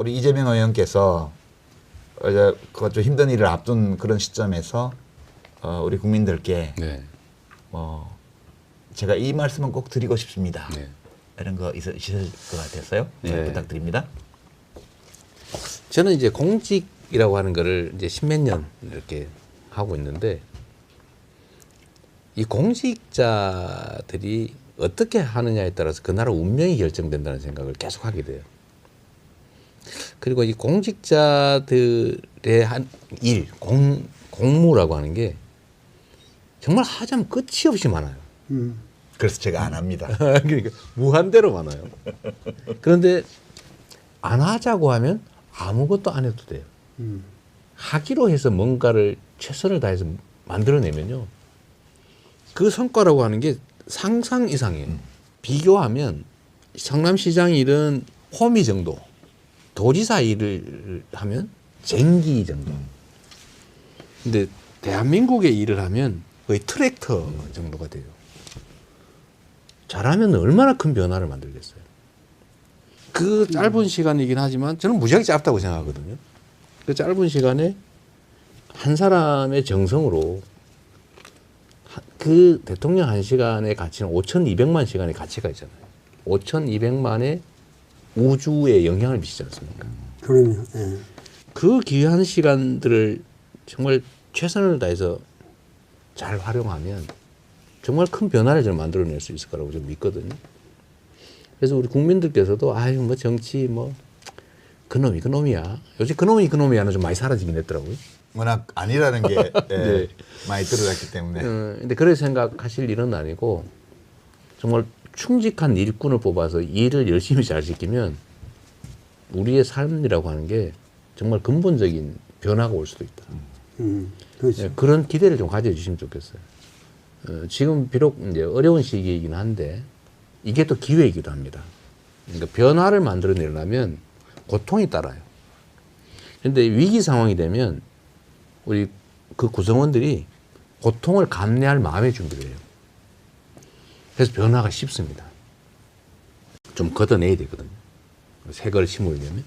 우리 이재명 의원께서 이제 좀 힘든 일을 앞둔 그런 시점에서 우리 국민들께 네. 제가 이 말씀은 꼭 드리고 싶습니다. 네. 이런 거 있으실 것 같아서요. 네. 부탁드립니다. 저는 이제 공직이라고 하는 거를 이제 십몇 년 이렇게 하고 있는데 이 공직자들이 어떻게 하느냐에 따라서 그 나라 운명이 결정된다는 생각을 계속 하게 돼요. 그리고 이 공직자들의 한 일, 공무라고 하는 게 정말 하자면 끝이 없이 많아요. 그래서 제가 안 합니다. 그러니까 무한대로 많아요. 그런데 안 하자고 하면 아무것도 안 해도 돼요. 하기로 해서 뭔가를 최선을 다해서 만들어내면요. 그 성과라고 하는 게 상상 이상이에요. 비교하면 성남시장 일은 호미 정도, 도지사 일을 하면 쟁기 정도. 근데 대한민국의 일을 하면 거의 트랙터 정도가 돼요. 잘하면 얼마나 큰 변화를 만들겠어요. 그 짧은 시간이긴 하지만 저는 무지하게 짧다고 생각하거든요. 그 짧은 시간에 한 사람의 정성으로 그 대통령 한 시간의 가치는 5,200만 시간의 가치가 있잖아요. 5,200만의 우주에 영향을 미치지 않습니까? 그럼요. 예. 그 귀한 시간들을 정말 최선을 다해서 잘 활용하면 정말 큰 변화를 좀 만들어낼 수 있을 거라고 좀 믿거든요. 그래서 우리 국민들께서도 아유 뭐 정치 뭐 그놈이야. 요즘 그놈이야는 좀 많이 사라지긴 했더라고요. 워낙 아니라는 게 네. 많이 드러났기 때문에. 근데 그렇게 생각하실 일은 아니고 정말 충직한 일꾼을 뽑아서 일을 열심히 잘 시키면 우리의 삶이라고 하는 게 정말 근본적인 변화가 올 수도 있다. 그렇죠. 네, 그런 기대를 좀 가져주시면 좋겠어요. 지금 비록 이제 어려운 시기이긴 한데 이게 또 기회이기도 합니다. 그러니까 변화를 만들어내려면 고통이 따라요. 그런데 위기 상황이 되면 우리 그 구성원들이 고통을 감내할 마음의 준비를 해요. 그래서 변화가 쉽습니다. 좀 걷어내야 되거든요. 새 걸 심으려면.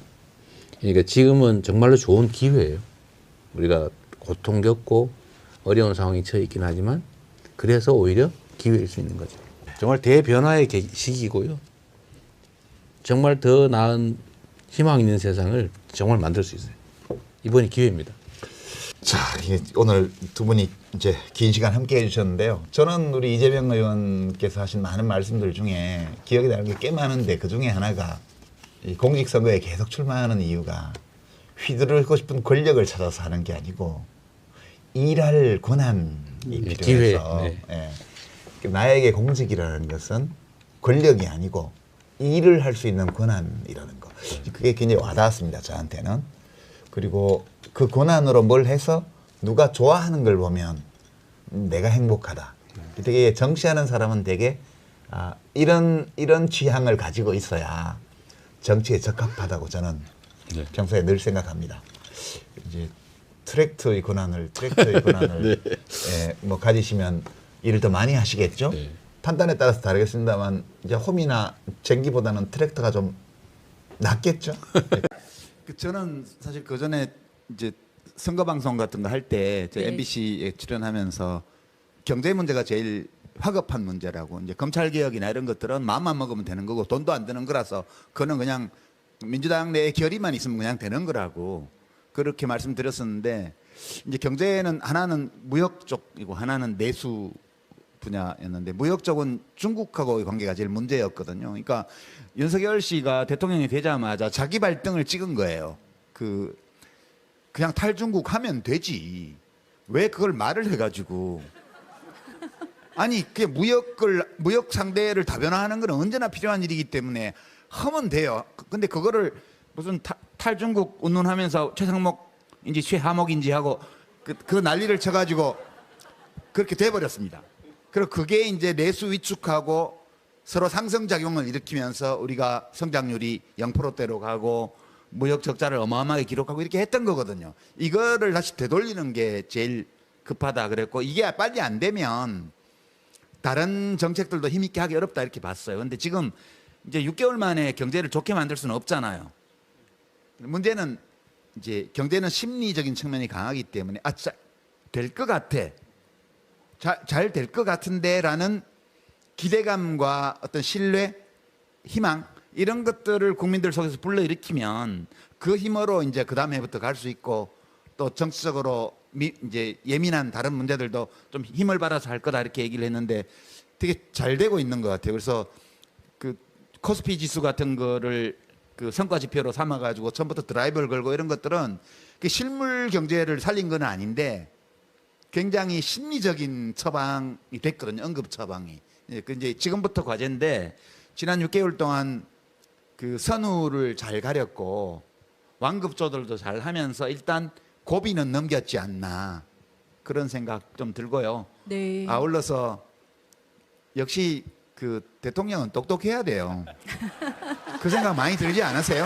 그러니까 지금은 정말로 좋은 기회예요. 우리가 고통 겪고 어려운 상황에 처해 있긴 하지만 그래서 오히려 기회일 수 있는 거죠. 정말 대변화의 시기고요. 정말 더 나은 희망 있는 세상을 정말 만들 수 있어요. 이번이 기회입니다. 자, 이게 오늘 두 분이 이제 긴 시간 함께 해주셨는데요. 저는 우리 이재명 의원께서 하신 많은 말씀들 중에 기억에 나는 게 꽤 많은데 그 중에 하나가 이 공직선거에 계속 출마하는 이유가 휘두르고 싶은 권력을 찾아서 하는 게 아니고 일할 권한이 필요해서 기회, 네. 예. 나에게 공직이라는 것은 권력이 아니고 일을 할 수 있는 권한이라는 거. 그게 굉장히 와닿았습니다. 저한테는. 그리고 그 권한으로 뭘 해서 누가 좋아하는 걸 보면 내가 행복하다. 되게 정치하는 사람은 되게 이런 취향을 가지고 있어야 정치에 적합하다고 저는 네. 평소에 늘 생각합니다. 이제 트랙터의 권한을 네. 예, 뭐 가지시면 일을 더 많이 하시겠죠. 네. 판단에 따라서 다르겠습니다만 이제 홈이나 쟁기보다는 트랙터가 좀 낫겠죠. 저는 사실 그 전에 이제 선거 방송 같은 거 할 때 네. MBC에 출연하면서 경제 문제가 제일 화급한 문제라고, 이제 검찰 개혁이나 이런 것들은 마음만 먹으면 되는 거고 돈도 안 드는 거라서 그거는 그냥 민주당 내에 결의만 있으면 그냥 되는 거라고 그렇게 말씀드렸었는데, 이제 경제는 하나는 무역 쪽이고 하나는 내수 분야였는데 무역 쪽은 중국하고의 관계가 제일 문제였거든요. 그러니까 윤석열 씨가 대통령이 되자마자 자기 발등을 찍은 거예요. 그냥 탈중국 하면 되지. 왜 그걸 말을 해가지고. 아니, 그 무역 상대를 다변화하는 건 언제나 필요한 일이기 때문에 하면 돼요. 근데 그거를 무슨 탈중국 운운하면서 최상목인지 최하목인지 하고 그 난리를 쳐가지고 그렇게 돼버렸습니다. 그리고 그게 이제 내수 위축하고 서로 상승작용을 일으키면서 우리가 성장률이 0%대로 가고 무역 적자를 어마어마하게 기록하고 이렇게 했던 거거든요. 이거를 다시 되돌리는 게 제일 급하다 그랬고, 이게 빨리 안 되면 다른 정책들도 힘있게 하기 어렵다 이렇게 봤어요. 근데 지금 이제 6개월 만에 경제를 좋게 만들 수는 없잖아요. 문제는 이제 경제는 심리적인 측면이 강하기 때문에 될 것 같아. 잘 될 것 같은데라는 기대감과 어떤 신뢰, 희망 이런 것들을 국민들 속에서 불러일으키면 그 힘으로 이제 그 다음 해부터 갈 수 있고 또 정치적으로 이제 예민한 다른 문제들도 좀 힘을 받아서 할 거다 이렇게 얘기를 했는데 되게 잘 되고 있는 것 같아요. 그래서 그 코스피 지수 같은 거를 그 성과 지표로 삼아가지고 처음부터 드라이브를 걸고 이런 것들은 그 실물 경제를 살린 건 아닌데 굉장히 심리적인 처방이 됐거든요. 응급 처방이. 예, 그 이제 지금부터 과제인데 지난 6개월 동안 그 선우를 잘 가렸고 완급 조절도 잘 하면서 일단 고비는 넘겼지 않나 그런 생각 좀 들고요. 네. 아울러서 역시 그 대통령은 똑똑해야 돼요. 그 생각 많이 들지 않으세요?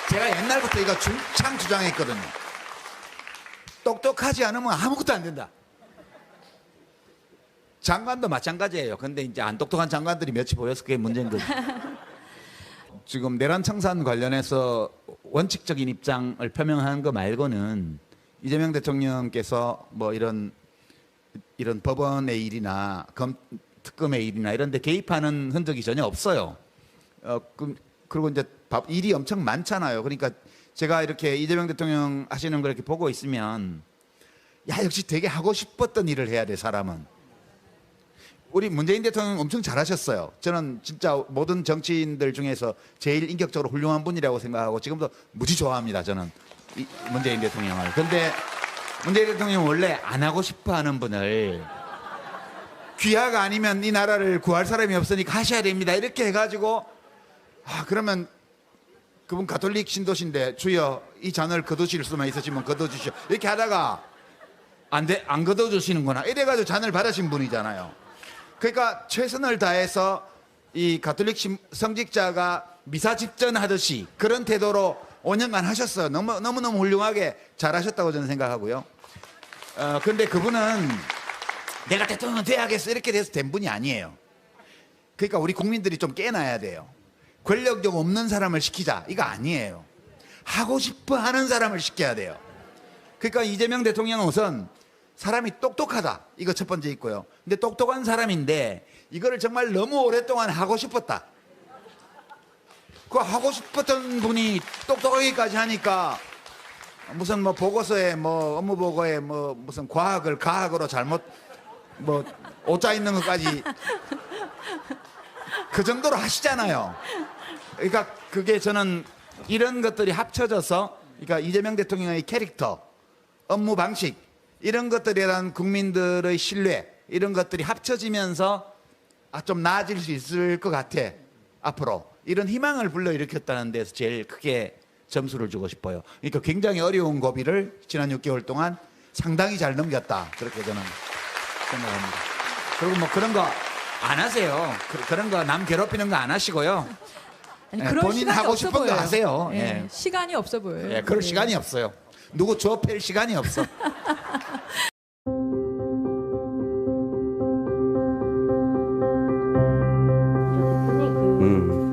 제가 옛날부터 이거 중창 주장했거든요. 똑똑하지 않으면 아무것도 안 된다. 장관도 마찬가지예요. 근데 이제 안 똑똑한 장관들이 몇이 보여서 그게 문제인 거죠. 지금 내란 청산 관련해서 원칙적인 입장을 표명하는 거 말고는 이재명 대통령께서 뭐 이런 법원의 일이나 특검의 일이나 이런 데 개입하는 흔적이 전혀 없어요. 그리고 이제 일이 엄청 많잖아요. 그러니까 제가 이렇게 이재명 대통령 하시는 걸 이렇게 보고 있으면 야, 역시 되게 하고 싶었던 일을 해야 돼, 사람은. 우리 문재인 대통령 엄청 잘하셨어요. 저는 진짜 모든 정치인들 중에서 제일 인격적으로 훌륭한 분이라고 생각하고 지금도 무지 좋아합니다. 저는 문재인 대통령을. 근데 문재인 대통령은 원래 안 하고 싶어 하는 분을 귀하가 아니면 이 나라를 구할 사람이 없으니까 하셔야 됩니다. 이렇게 해가지고 그러면 그분 가톨릭 신도신데 주여 이 잔을 거두실 수만 있으시면 거둬주시오. 이렇게 하다가 안 거둬주시는구나. 이래가지고 잔을 받으신 분이잖아요. 그러니까 최선을 다해서 이 가톨릭 성직자가 미사 집전하듯이 그런 태도로 5년간 하셨어요. 너무너무 훌륭하게 잘하셨다고 저는 생각하고요. 그런데 그분은 내가 대통령 돼야겠어 이렇게 돼서 된 분이 아니에요. 그러니까 우리 국민들이 좀 깨놔야 돼요. 권력력 없는 사람을 시키자 이거 아니에요. 하고 싶어 하는 사람을 시켜야 돼요. 그러니까 이재명 대통령은 우선 사람이 똑똑하다. 이거 첫 번째 있고요. 근데 똑똑한 사람인데 이거를 정말 너무 오랫동안 하고 싶었다. 그 하고 싶었던 분이 똑똑하기까지 하니까 무슨 뭐 보고서에 뭐 업무 보고에 뭐 무슨 과학을 가학으로 잘못 뭐 오자 있는 것까지 그 정도로 하시잖아요. 그러니까 그게 저는 이런 것들이 합쳐져서 그러니까 이재명 대통령의 캐릭터, 업무 방식 이런 것들에 대한 국민들의 신뢰 이런 것들이 합쳐지면서 좀 나아질 수 있을 것 같아. 앞으로 이런 희망을 불러일으켰다는 데서 제일 크게 점수를 주고 싶어요. 그러니까 굉장히 어려운 고비를 지난 6개월 동안 상당히 잘 넘겼다. 그렇게 저는 생각합니다. 그리고 뭐 그런 거 안 하세요. 그런 거 남 괴롭히는 거 안 하시고요. 아니, 그런 본인 시간이 하고 없어 싶은 거 보여요. 하세요. 예, 예. 시간이 없어 보여요. 예, 그럴 예. 시간이 없어요. 누구 조업할 시간이 없어.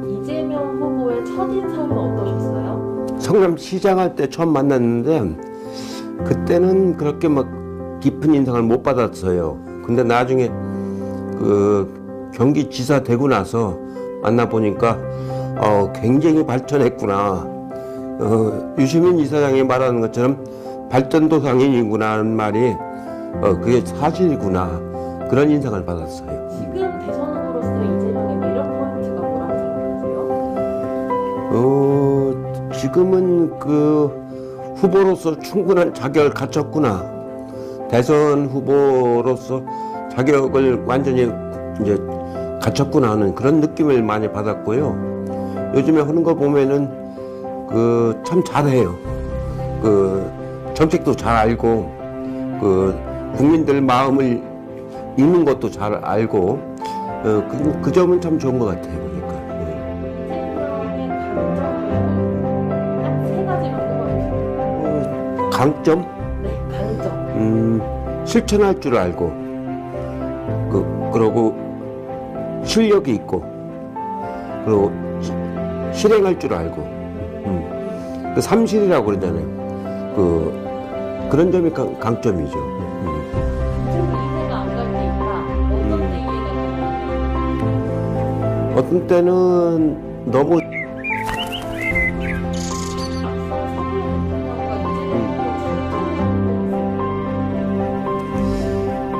이재명 후보의 첫인상은 어떠셨어요? 성남시장할 때 처음 만났는데 그때는 그렇게 막 깊은 인상을 못 받았어요. 근데 나중에 그 경기지사 되고 나서 만나보니까 굉장히 발전했구나. 유시민 이사장이 말하는 것처럼 발전도상인이구나 하는 말이 그게 사실이구나. 그런 인상을 받았어요. 지금 대선 후보로서 이재명의 매력 포인트가 뭐라고 생각하세요? 지금은 그 후보로서 충분한 자격을 갖췄구나. 대선 후보로서 자격을 완전히 이제 갖췄구나 하는 그런 느낌을 많이 받았고요. 요즘에 하는 거 보면은 그 참 잘해요. 그 정책도 잘 알고 그 국민들 마음을 읽는 것도 잘 알고 그 점은 참 좋은 것 같아요. 그러니까. 이재명의 강점은 딱 세 가지만 꼽아주세요. 강점? 네, 강점. 실천할 줄 알고 그러고 실력이 있고 그리고 실행할 줄 알고 그 삼실이라고 그러잖아요. 그런 점이 강점이죠. 지금 이해가 안 갈 때 있다. 어떤 때 이해가 어떤 때는 너무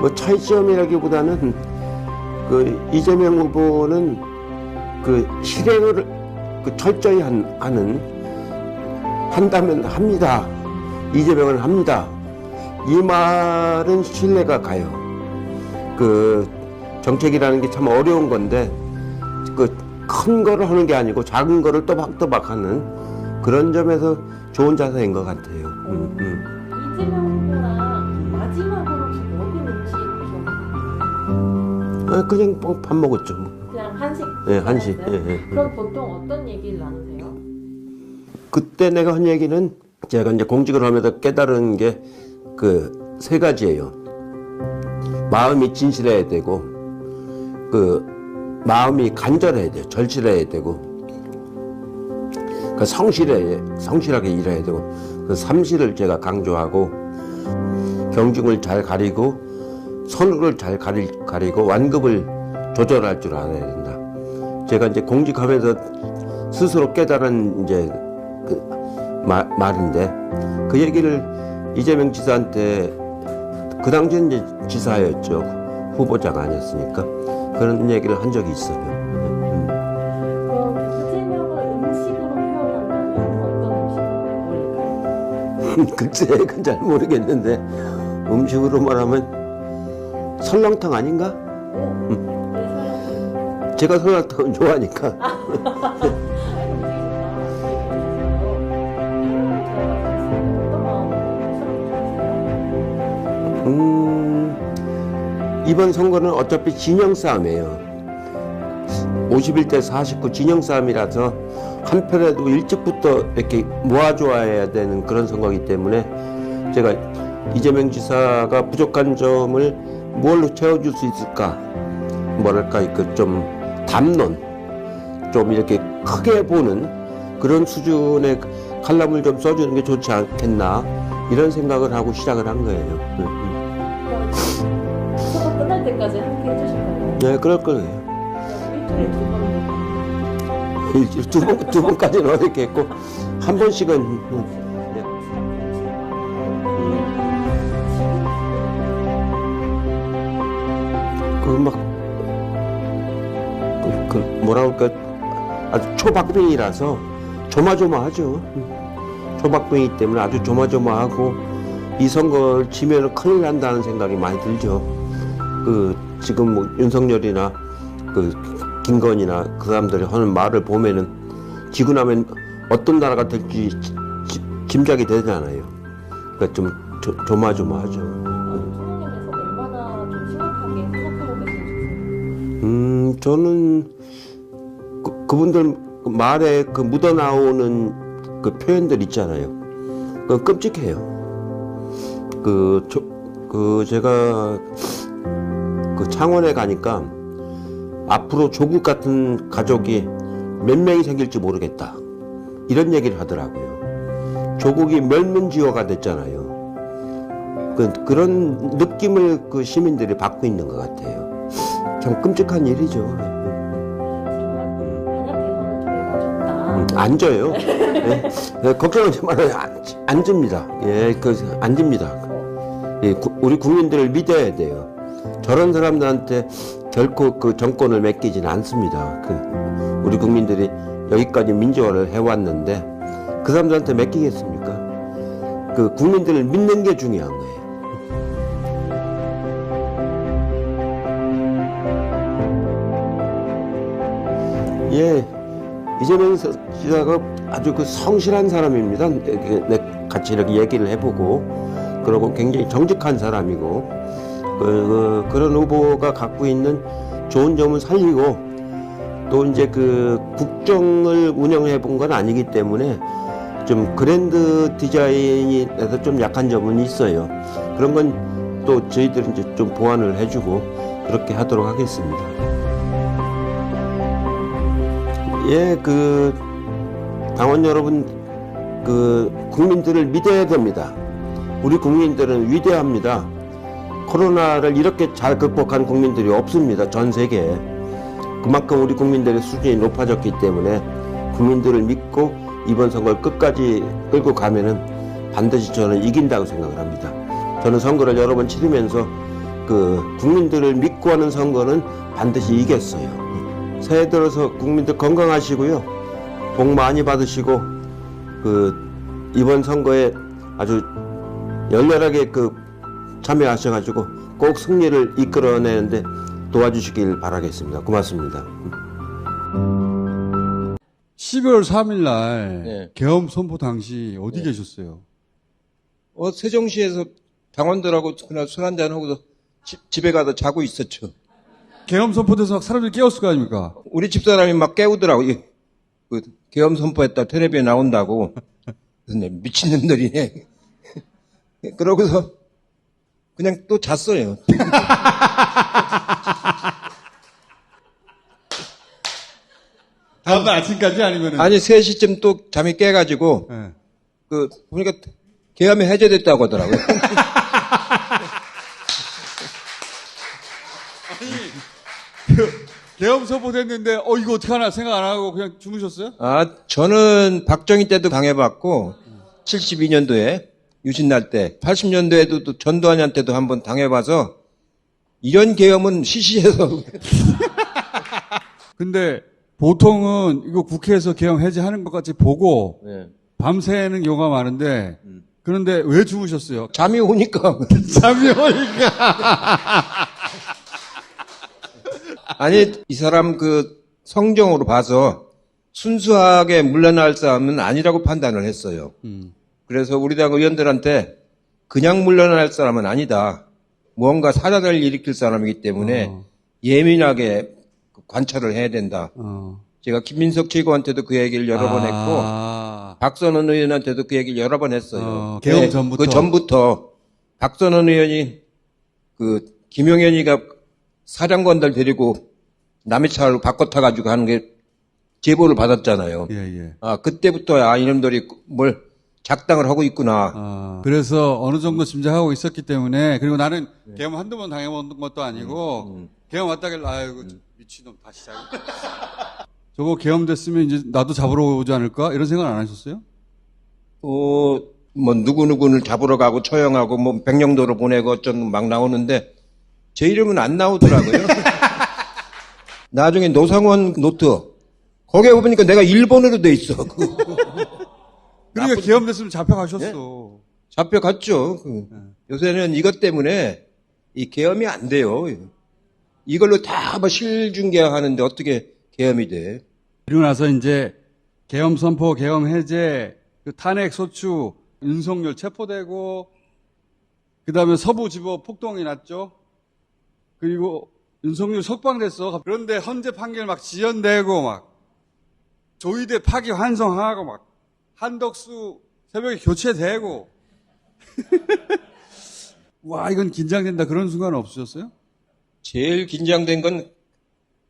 뭐 차이점이라기보다는 그 이재명 후보는 그 실행을 그 철저히 한다면 합니다. 이재명은 합니다. 이 말은 신뢰가 가요. 그 정책이라는 게 참 어려운 건데 그 큰 거를 하는 게 아니고 작은 거를 또박또박 하는 그런 점에서 좋은 자세인 것 같아요. 이재명 후보랑 마지막으로 혹시 먹은 음식 기억나요? 그냥 밥 먹었죠. 그냥 한식. 예, 한식. 식사였어요? 예. 그럼 보통 어떤 얘기를 나누세요? 그때 내가 한 얘기는 제가 이제 공직을 하면서 깨달은 게 그 세 가지예요. 마음이 진실해야 되고, 그 마음이 간절해야 돼요. 절실해야 되고, 그 성실하게 일해야 되고, 그 삼실을 제가 강조하고, 경중을 잘 가리고, 선후를 잘 가리고, 완급을 조절할 줄 알아야 된다. 제가 이제 공직하면서 스스로 깨달은 이제 말인데 그 얘기를 이재명 지사한테 그 당시엔 이제 지사였죠. 후보자가 아니었으니까 그런 얘기를 한 적이 있어요. 그럼 이재명을 음식으로 표현한다면 어떤 음식이 어울릴까요? 글쎄, 그건 잘 모르겠는데 음식으로 말하면 설렁탕 아닌가? 네, 설렁탕. 제가 설렁탕을 좋아하니까. 이번 선거는 어차피 진영 싸움이에요. 51대 49 진영 싸움이라서 한 편에도 일찍부터 이렇게 모아줘야 되는 그런 선거이기 때문에 제가 이재명 지사가 부족한 점을 뭘로 채워줄 수 있을까? 뭐랄까, 좀 담론, 좀 이렇게 크게 보는 그런 수준의 칼럼을 좀 써주는 게 좋지 않겠나 이런 생각을 하고 시작을 한 거예요. 수업 끝날 때까지 함께 해주실 거예요? 네, 그럴 거예요. 일주일에 두 번. 두 번까지는 어렵겠고 한 번씩은 뭐라 그럴까, 아주 초박빙이라서 조마조마하죠. 초박빙이기 때문에 아주 조마조마하고 이 선거를 지면 큰일 난다는 생각이 많이 들죠. 지금 뭐 윤석열이나 김건희나 그 사람들이 하는 말을 보면은 지고 나면 어떤 나라가 될지 짐작이 되잖아요. 그러니까 좀 조마조마하죠. 총장님께서 얼마나 좀 심각하게 생각하고 계신지. 저는 그분들 말에 묻어나오는 그 표현들 있잖아요. 그건 끔찍해요. 제가 창원에 가니까 앞으로 조국 같은 가족이 몇 명이 생길지 모르겠다. 이런 얘기를 하더라고요. 조국이 멸문지화가 됐잖아요. 그런 느낌을 시민들이 받고 있는 것 같아요. 참 끔찍한 일이죠. 안 져요. 네, 걱정하지 말아요. 안 집니다. 예, 안 집니다. 예, 우리 국민들을 믿어야 돼요. 저런 사람들한테 결코 정권을 맡기지는 않습니다. 우리 국민들이 여기까지 민주화를 해왔는데 그 사람들한테 맡기겠습니까? 국민들을 믿는 게 중요한 거예요. 예, 이재명 지사가 아주 성실한 사람입니다. 같이 이렇게 얘기를 해보고, 그리고 굉장히 정직한 사람이고, 그런 후보가 갖고 있는 좋은 점을 살리고, 또 이제 국정을 운영해 본 건 아니기 때문에 좀 그랜드 디자인에서 좀 약한 점은 있어요. 그런 건 또 저희들은 이제 좀 보완을 해주고 그렇게 하도록 하겠습니다. 예, 당원 여러분 그 국민들을 믿어야 됩니다. 우리 국민들은 위대합니다. 코로나를 이렇게 잘 극복한 국민들이 없습니다. 전 세계에. 그만큼 우리 국민들의 수준이 높아졌기 때문에 국민들을 믿고 이번 선거를 끝까지 끌고 가면은 반드시 저는 이긴다고 생각을 합니다. 저는 선거를 여러 번 치르면서 그 국민들을 믿고 하는 선거는 반드시 이겼어요. 새해 들어서 국민들 건강하시고요. 복 많이 받으시고 그 이번 선거에 아주 열렬하게 그 참여하셔가지고 꼭 승리를 이끌어내는데 도와주시길 바라겠습니다. 고맙습니다. 12월 3일 날 네. 계엄 선포 당시 어디 계셨어요? 세종시에서 당원들하고 그날 술 한잔 하고서 집에 가서 자고 있었죠. 계엄 선포돼서 막 사람들이 깨웠을 거 아닙니까? 우리 집사람이 막 깨우더라고. 그 계엄 선포했다 텔레비에 나온다고. 그래서 미친놈들이네. 그러고서 그냥 또 잤어요. 다음날 아침까지 아니면은? 아니 3시쯤 또 잠이 깨가지고 네. 그 보니까 계엄이 해제됐다고 하더라고요. 계엄 선포됐는데 이거 어떡하나 생각 안 하고 그냥 주무셨어요? 저는 박정희 때도 당해봤고 72년도에 유신날 때 80년도에도 또 전두환 때도 한번 당해봐서 이런 계엄은 시시해서 근데 보통은 이거 국회에서 계엄 해제하는 것 같이 보고 밤새는 경우가 많은데 그런데 왜 주무셨어요? 잠이 오니까 잠이 오니까. 아니 이 사람 그 성정으로 봐서 순수하게 물러날 사람은 아니라고 판단을 했어요. 그래서 우리 당 의원들한테 그냥 물러날 사람은 아니다. 무언가 사단을 일으킬 사람이기 때문에 예민하게 관찰을 해야 된다. 제가 김민석 최고한테도 그 얘기를 여러 번 했고 박선원 의원한테도 그 얘기를 여러 번 했어요. 계엄 전부터. 그 전부터 박선원 의원이 그 김용현이가 사령관들 데리고 남의 차로 바꿔 타가지고 하는 게 제보를 받았잖아요. 예. 그때부터 이놈들이 뭘 작당을 하고 있구나. 그래서 어느 정도 짐작하고 있었기 때문에 그리고 나는 계엄 한두 번 당해본 것도 아니고 계엄 왔다길래 아이고 미친놈 다시 시작. 저거 계엄 됐으면 이제 나도 잡으러 오지 않을까 이런 생각 안 하셨어요? 뭐 누구누구를 잡으러 가고 처형하고 뭐 백령도로 보내고 어쩌는 막 나오는데 제 이름은 안 나오더라고요. 나중에 노상원 노트 거기에 보니까 내가 일본어로 돼 있어. 그러니까 계엄 됐으면 잡혀가셨어. 잡혀갔죠. 요새는 이것 때문에 이 계엄이 안 돼요. 이걸로 다 뭐 실중계하는데 어떻게 계엄이 돼? 그리고 나서 이제 계엄 선포, 계엄 해제, 그 탄핵 소추, 윤석열 체포되고, 그 다음에 서부지법 폭동이 났죠. 그리고 윤석열 석방됐어. 그런데 헌재 판결 막 지연되고 막 조의대 파기 환송하고 막 한덕수 새벽에 교체되고 와 이건 긴장된다 그런 순간은 없으셨어요? 제일 긴장된 건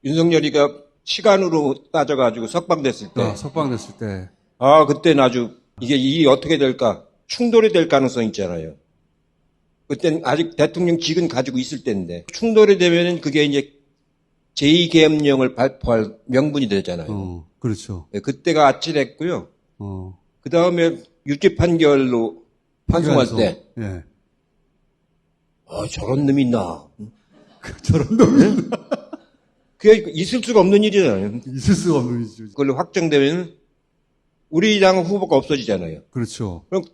윤석열이가 시간으로 따져가지고 석방됐을 때. 석방됐을 때. 그때는 아주 이게 일이 어떻게 될까? 충돌이 될 가능성이 있잖아요. 그때는 아직 대통령직은 가지고 있을 때인데 충돌이 되면은 그게 이제 제2계엄령을 발표할 명분이 되잖아요. 그렇죠. 네, 그때가 아찔했고요. 그 다음에 유죄 판결로 환송할 때. 예. 저런 놈이 있나. 저런 놈이 그게 있을 수가 없는 일이잖아요. 있을 수가 없는 일이죠. 그걸로 확정되면 우리 당 후보가 없어지잖아요. 그렇죠. 그럼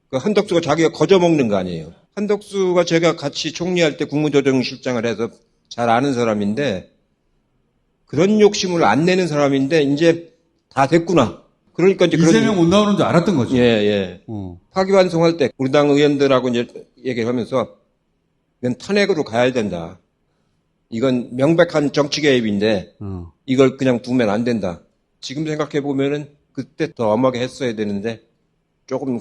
그 한덕수가 자기가 거저먹는 거 아니에요. 한덕수가 제가 같이 총리할 때 국무조정실장을 해서 잘 아는 사람인데 그런 욕심을 안 내는 사람인데 이제 다 됐구나. 그러니까 이제 이재명 못 나오는 줄 알았던 거죠. 예. 파기환송할 때 우리 당 의원들하고 이제 얘기를 하면서 이건 탄핵으로 가야 된다. 이건 명백한 정치 개입인데 이걸 그냥 두면 안 된다. 지금 생각해 보면은 그때 더 엄하게 했어야 되는데 조금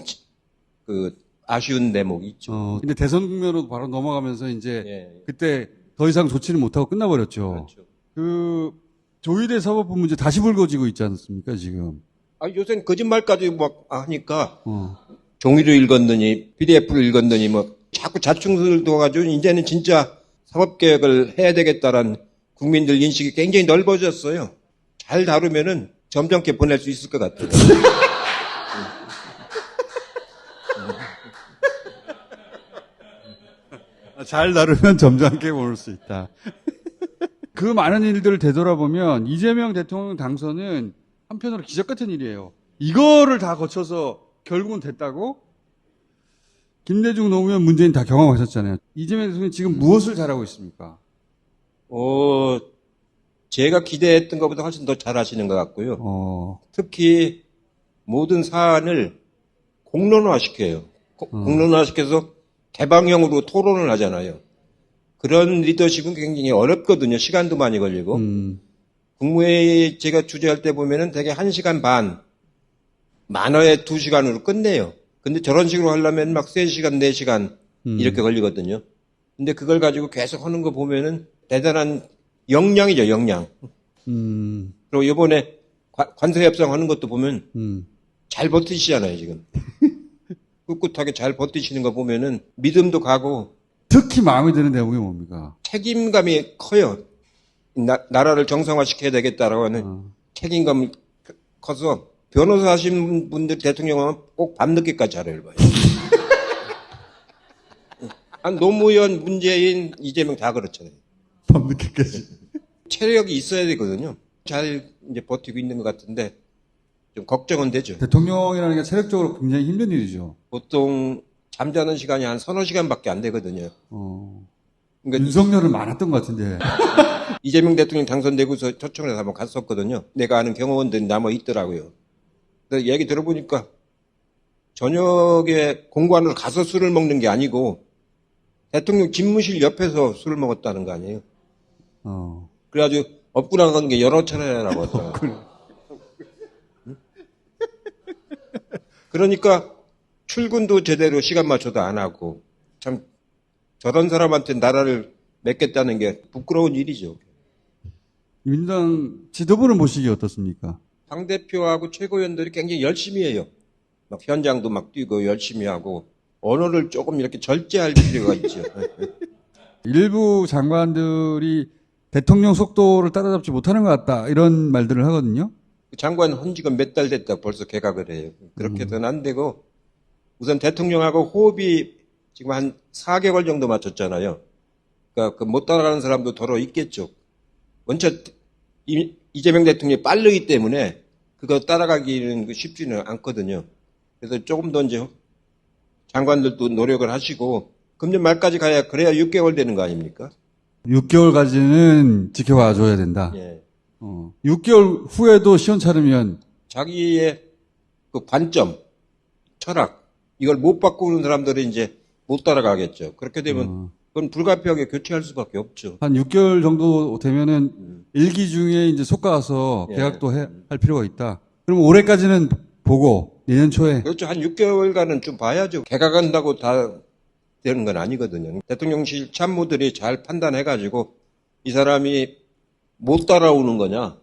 그 아쉬운 대목이 있죠. 근데 대선 국면으로 바로 넘어가면서 이제 예. 그때 더 이상 조치를 못하고 끝나버렸죠. 그렇죠. 그 조의대 사법부 문제 다시 불거지고 있지 않습니까 지금? 요새는 거짓말까지 막 하니까 어. 종이를 읽었느니 PDF를 읽었느니 뭐 자꾸 자충수를 둬가지고 이제는 진짜 사법개혁을 해야 되겠다라는 국민들 인식이 굉장히 넓어졌어요. 잘 다루면은 점잖게 보낼 수 있을 것 같아요. 잘 다루면 점잖게 보낼 수 있다. 그 많은 일들을 되돌아보면 이재명 대통령 당선은 한편으로 기적 같은 일이에요. 이거를 다 거쳐서 결국은 됐다고? 김대중, 노무현, 문재인 다 경험하셨잖아요. 이재명 대통령이 지금 무엇을 잘하고 있습니까? 제가 기대했던 것보다 훨씬 더 잘하시는 것 같고요. 특히 모든 사안을 공론화시켜요. 공론화시켜서 개방형으로 토론을 하잖아요. 그런 리더십은 굉장히 어렵거든요. 시간도 많이 걸리고. 국무회의 제가 주재할 때 보면은 대개 1시간 반, 많아야 2시간으로 끝내요. 근데 저런 식으로 하려면 막 3시간, 4시간 이렇게 걸리거든요. 근데 그걸 가지고 계속 하는 거 보면은 대단한 역량이죠, 역량. 그리고 이번에 관세 협상하는 것도 보면 잘 버티시잖아요, 지금. 꿋꿋하게 잘 버티시는 거 보면은 믿음도 가고 특히 마음에 드는 대목이 뭡니까? 책임감이 커요. 나라를 정상화시켜야 되겠다라고 하는 책임감이 커서 변호사 하신 분들 대통령은 꼭 밤늦게까지 잘 읽어요. 노무현, 문재인, 이재명 다 그렇잖아요. 밤늦게까지. 체력이 있어야 되거든요. 잘 이제 버티고 있는 것 같은데 좀 걱정은 되죠. 대통령이라는 게 체력적으로 굉장히 힘든 일이죠. 보통 잠자는 시간이 한 서너 시간밖에 안 되거든요. 그러니까 윤석열은 많았던 것 같은데. 이재명 대통령 당선되고서 초청을 한번 갔었거든요. 내가 아는 경호원들이 남아 있더라고요. 그래서 얘기 들어보니까 저녁에 공관으로 가서 술을 먹는 게 아니고 대통령 집무실 옆에서 술을 먹었다는 거 아니에요. 그래가지고 업고 나간 게 여러 차례라고 하더라고요. 그러니까 출근도 제대로 시간 맞춰도 안 하고 참 저런 사람한테 나라를 맡겠다는 게 부끄러운 일이죠. 민주당 지도부를 보시기 어떻습니까? 당대표하고 최고위원들이 굉장히 열심히 해요. 막 현장도 막 뛰고 열심히 하고 언어를 조금 이렇게 절제할 필요가 있죠. 일부 장관들이 대통령 속도를 따라잡지 못하는 것 같다 이런 말들을 하거든요. 장관 헌 지가 몇 달 됐다 벌써 개각을 해요. 그렇게는 안 되고 우선 대통령하고 호흡이 지금 한 4개월 정도 맞췄잖아요. 그러니까 못 따라가는 사람도 더러 있겠죠. 원체 이재명 대통령이 빠르기 때문에 그거 따라가기는 쉽지는 않거든요. 그래서 조금 더 이제 장관들도 노력을 하시고 금년 말까지 가야 그래야 6개월 되는 거 아닙니까? 6개월까지는 지켜봐 줘야 된다. 예. 6개월 후에도 시원찮으면 자기의 그 관점, 철학 이걸 못 바꾸는 사람들은 이제 못 따라가겠죠. 그렇게 되면 그건 불가피하게 교체할 수밖에 없죠. 한 6개월 정도 되면은 일기 중에 이제 속가서 예. 계약도 할 필요가 있다. 그럼 올해까지는 보고 내년 초에 그렇죠. 한 6개월간은 좀 봐야죠. 개각한다고 다 되는 건 아니거든요. 대통령실 참모들이 잘 판단해가지고 이 사람이 못 따라오는 거냐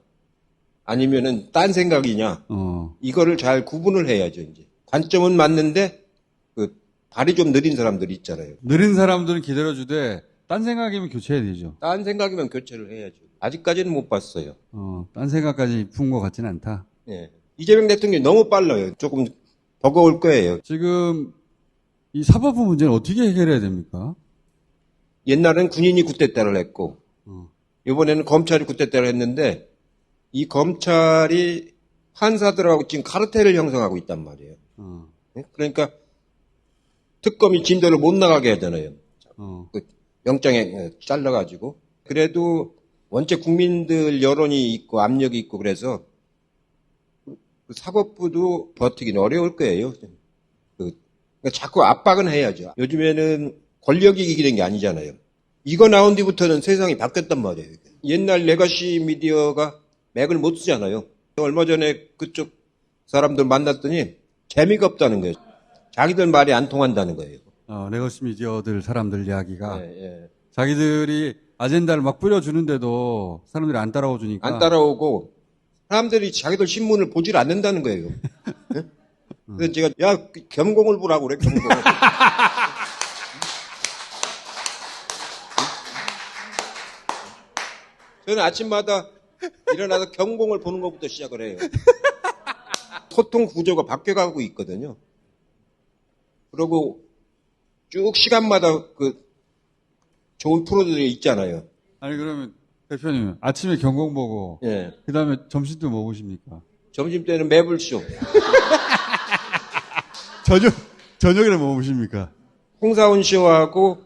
아니면은 딴 생각이냐 이거를 잘 구분을 해야죠. 이제 관점은 맞는데 그 발이 좀 느린 사람들이 있잖아요. 느린 사람들은 기다려주되 딴 생각이면 교체해야 되죠. 딴 생각이면 교체를 해야죠. 아직까지는 못 봤어요. 딴 생각까지 푼 것 같지는 않다. 예. 이재명 대통령이 너무 빨라요. 조금 버거울 거예요. 지금 이 사법부 문제는 어떻게 해결해야 됩니까? 옛날엔 군인이 굿대때를 했고 이번에는 검찰이 굿대때를 했는데 이 검찰이 판사들하고 지금 카르텔을 형성하고 있단 말이에요. 예? 그러니까 특검이 진도를 못 나가게 하잖아요. 그 영장에 잘라가지고. 그래도 원체 국민들 여론이 있고 압력이 있고 그래서 그 사법부도 버티기는 어려울 거예요. 그러니까 자꾸 압박은 해야죠. 요즘에는 권력이 이기는 게 아니잖아요. 이거 나온 뒤부터는 세상이 바뀌었단 말이에요. 옛날 레거시 미디어가 맥을 못 쓰잖아요. 얼마 전에 그쪽 사람들 만났더니 재미가 없다는 거예요. 자기들 말이 안 통한다는 거예요. 레거시 미디어들 사람들 이야기가 예. 자기들이 아젠다를 막 뿌려주는데도 사람들이 안 따라와 주니까 안 따라오고 사람들이 자기들 신문을 보질 않는다는 거예요. 예? 그래서 제가 야 겸공을 보라고 그래 겸공. 저는 아침마다 일어나서 겸공을 보는 것부터 시작을 해요. 소통 구조가 바뀌어가고 있거든요. 그리고 쭉 시간마다 그 좋은 프로들이 있잖아요. 아니 그러면 대표님 아침에 경공 보고 예. 그다음에 점심도 뭐 보십니까? 점심 때는 매불쇼. 저녁에는 뭐 보십니까? 홍사훈 씨하고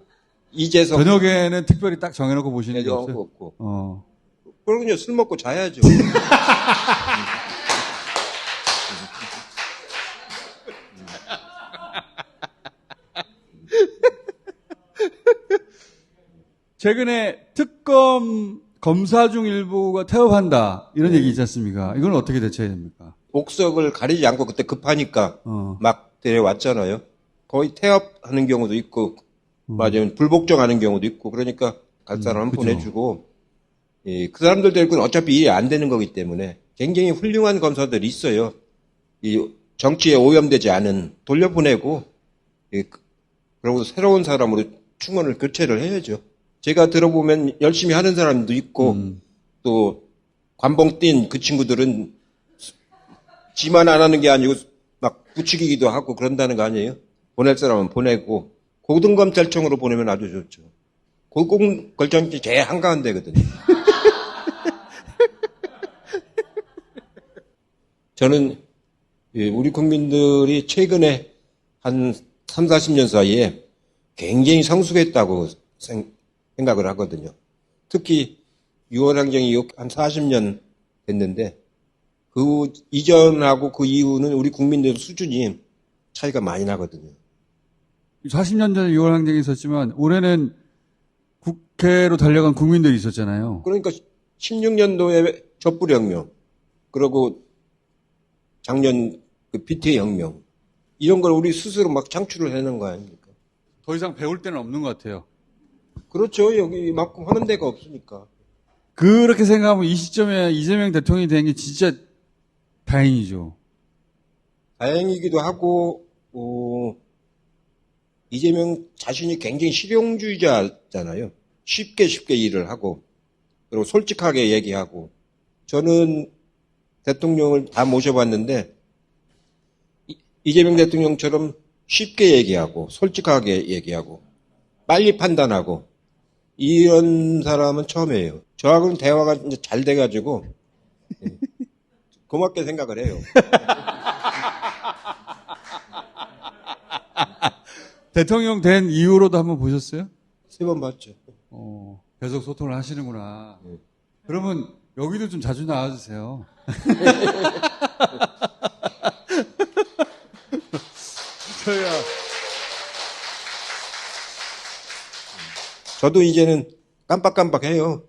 이재석. 저녁에는 특별히 딱 정해놓고 보시는 게 없어요? 없고. 그러군요. 술 먹고 자야죠. 최근에 특검 검사 중 일부가 태업한다 이런 얘기 있지 않습니까? 이건 어떻게 대처해야 됩니까? 옥석을 가리지 않고 그때 급하니까 막 데려왔잖아요. 거의 태업하는 경우도 있고, 맞아요. 불복종하는 경우도 있고, 그러니까 갈 사람 그죠. 보내주고, 예, 그 사람들 데리고는 어차피 일이 안 되는 거기 때문에 굉장히 훌륭한 검사들이 있어요. 이 정치에 오염되지 않은 돌려보내고, 예, 그리고 새로운 사람으로 충원을 교체를 해야죠. 제가 들어보면 열심히 하는 사람도 있고, 또 관봉 뛴 그 친구들은 지만 안 하는 게 아니고 막 부추기기도 하고 그런다는 거 아니에요? 보낼 사람은 보내고 고등검찰청으로 보내면 아주 좋죠. 고등검찰청이 제일 한가한 데거든요. 저는 우리 국민들이 최근에 한 3, 40년 사이에 굉장히 성숙했다고 생각을 하거든요. 특히 6월 항쟁이 한 40년 됐는데 그 이전하고 그 이후는 우리 국민들 수준이 차이가 많이 나거든요. 40년 전에 6월 항쟁이 있었지만 올해는 국회로 달려간 국민들이 있었잖아요. 그러니까 16년도에 촛불혁명, 그리고 작년 그 BTA 혁명, 이런 걸 우리 스스로 막 창출을 해낸 거 아닙니까? 더 이상 배울 데는 없는 것 같아요. 그렇죠. 여기 막 하는 데가 없으니까. 그렇게 생각하면 이 시점에 이재명 대통령이 된 게 진짜 다행이죠. 다행이기도 하고, 이재명 자신이 굉장히 실용주의자잖아요. 쉽게 일을 하고, 그리고 솔직하게 얘기하고. 저는 대통령을 다 모셔봤는데, 이재명 대통령처럼 쉽게 얘기하고, 솔직하게 얘기하고, 빨리 판단하고, 이런 사람은 처음이에요. 저하고는 대화가 이제 잘 돼가지고, 고맙게 생각을 해요. 대통령 된 이후로도 한번 보셨어요? 3번 봤죠. 계속 소통을 하시는구나. 그러면 여기도 좀 자주 나와주세요. 저희가 저도 이제는 깜빡깜빡해요.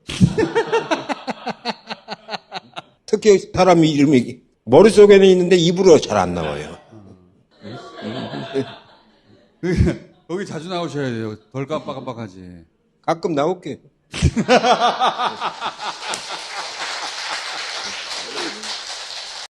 특히 사람 이름이 머릿속에는 있는데 입으로 잘 안 나와요. 여기 자주 나오셔야 돼요. 덜 깜빡깜빡하지. 가끔 나올게요.